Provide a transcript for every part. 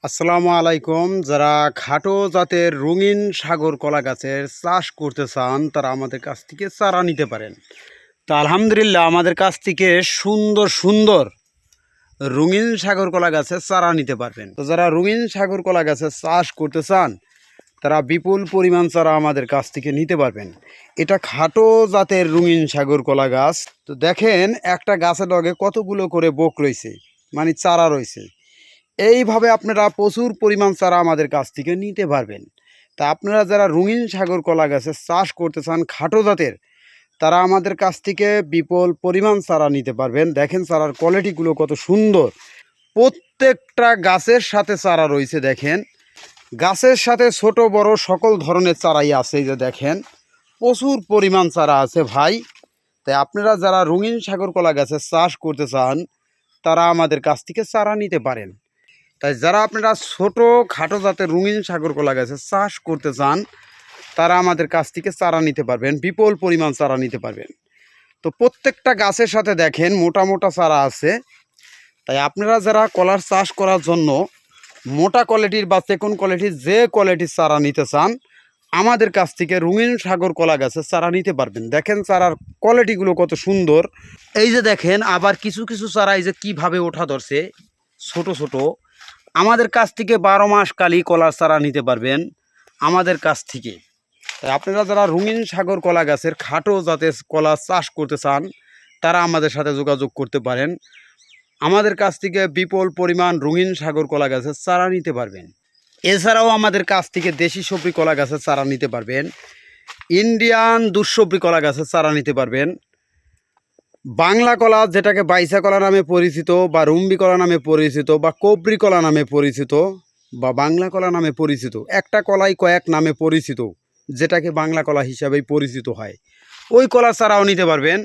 আসসালামু আলাইকুম। যারা খাটো জাতের রঙিন সাগর কলা গাছের চাষ করতে চান তারা আমাদের কাছ থেকে চারা নিতে পারেন। তো আলহামদুলিল্লাহ আমাদের কাছ থেকে সুন্দর সুন্দর রঙিন সাগর কলা গাছের চারা নিতে পারবেন। তো যারা রঙিন সাগর কলা গাছের চাষ করতে চান তারা বিপুল পরিমাণ চারা আমাদের কাছ থেকে নিতে পারবেন। এটা খাটো জাতের রঙিন সাগর কলা গাছ। তো দেখেন একটা গাছের লগে কতগুলো করে বোক রয়েছে, মানে চারা রয়েছে। এইভাবে আপনারা প্রচুর পরিমাণ চারা আমাদের কাছ থেকে নিতে পারবেন। তা আপনারা যারা রঙিন সাগর কলা গাছের চাষ করতে চান খাটো জাতের, তারা আমাদের কাছ থেকে বিপুল পরিমাণ চারা নিতে পারবেন। দেখেন চারার কোয়ালিটিগুলো কত সুন্দর। প্রত্যেকটা গাছের সাথে চারা রয়েছে। দেখেন গাছের সাথে ছোট বড় সকল ধরনের চারাই আছে। এই যে দেখেন প্রচুর পরিমাণ চারা আছে ভাই। তাই আপনারা যারা রঙিন সাগর কলা গাছের চাষ করতে চান তারা আমাদের কাছ থেকে চারা নিতে পারেন। তাই যারা আপনারা ছোট খাটো জাতের রঙিন সাগর কলা গাছের চাষ করতে চান তারা আমাদের কাছ থেকে চারা নিতে পারবেন, বিপুল পরিমাণ চারা নিতে পারবেন। তো প্রত্যেকটা গাছের সাথে দেখেন মোটা মোটা চারা আছে। তাই আপনারা যারা কলার চাষ করার জন্য মোটা কোয়ালিটির বা চিকন কোয়ালিটির যে কোয়ালিটির চারা নিতে চান আমাদের কাছ থেকে রঙিন সাগর কলা গাছের চারা নিতে পারবেন। দেখেন চারার কোয়ালিটিগুলো কত সুন্দর। এই যে দেখেন আবার কিছু কিছু চারা এই যে কীভাবে ওঠা ধরছে ছোট ছোট। আমাদের কাছ থেকে 12 মাস কালী কলার চারা নিতে পারবেন আমাদের কাছ থেকে। তাই আপনারা যারা রঙিন সাগর কলা গাছের খাটো জাতের কলা চাষ করতে চান তারা আমাদের সাথে যোগাযোগ করতে পারেন। আমাদের কাছ থেকে বিপুল পরিমাণ রঙিন সাগর কলা গাছের চারা নিতে পারবেন। এছাড়াও আমাদের কাছ থেকে দেশি সবজি কলা গাছের চারা নিতে পারবেন, ইন্ডিয়ান দুঃসবজি কলা গাছের চারা নিতে পারবেন, বাংলা কলা যেটাকে বাইসা কলা নামে পরিচিত বা রুম্বি কলা নামে পরিচিত বা কবরি কলা নামে পরিচিত বা বাংলা কলা নামে পরিচিত, একটা কলাই কয়েক নামে পরিচিত যেটাকে বাংলা কলা হিসাবেই পরিচিত হয়, ওই কলা চারাও নিতে পারবেন।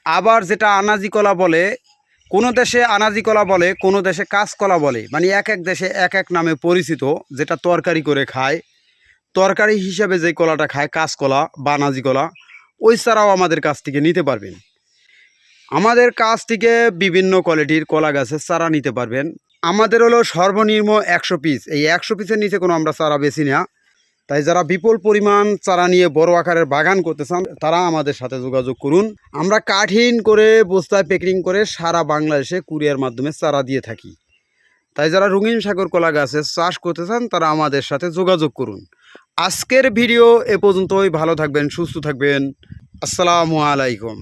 আবার যেটা আনাজি কলা বলে, কোনো দেশে আনাজি কলা বলে, কোনো দেশে কাঁচকলা বলে, মানে এক এক দেশে এক এক নামে পরিচিত। যেটা তরকারি করে খায়, তরকারি হিসাবে যে কলাটা খায় কাঁচকলা বা আনাজি কলা, ওই চারাও আমাদের কাছ থেকে নিতে পারবেন। আমাদের কাছ থেকে বিভিন্ন কোয়ালিটির কলা গাছের চারা নিতে পারবেন। আমাদের হলো সর্বনিম্ন 100 পিস, এই 100 পিসের নিচে কোনো আমরা চারা বেশি না। তাই যারা বিপুল পরিমাণ চারা নিয়ে বড় আকারের বাগান করতে চান তারা আমাদের সাথে যোগাযোগ করুন। আমরা কাঠিন করে বস্তায় প্যাকিং করে সারা বাংলাদেশে কুরিয়ার মাধ্যমে চারা দিয়ে থাকি। তাই যারা রঙিন সাগর কলা গাছের চাষ করতে চান তারা আমাদের সাথে যোগাযোগ করুন। আজকের ভিডিও এ পর্যন্তই। ভালো থাকবেন, সুস্থ থাকবেন। আসসালামু আলাইকুম।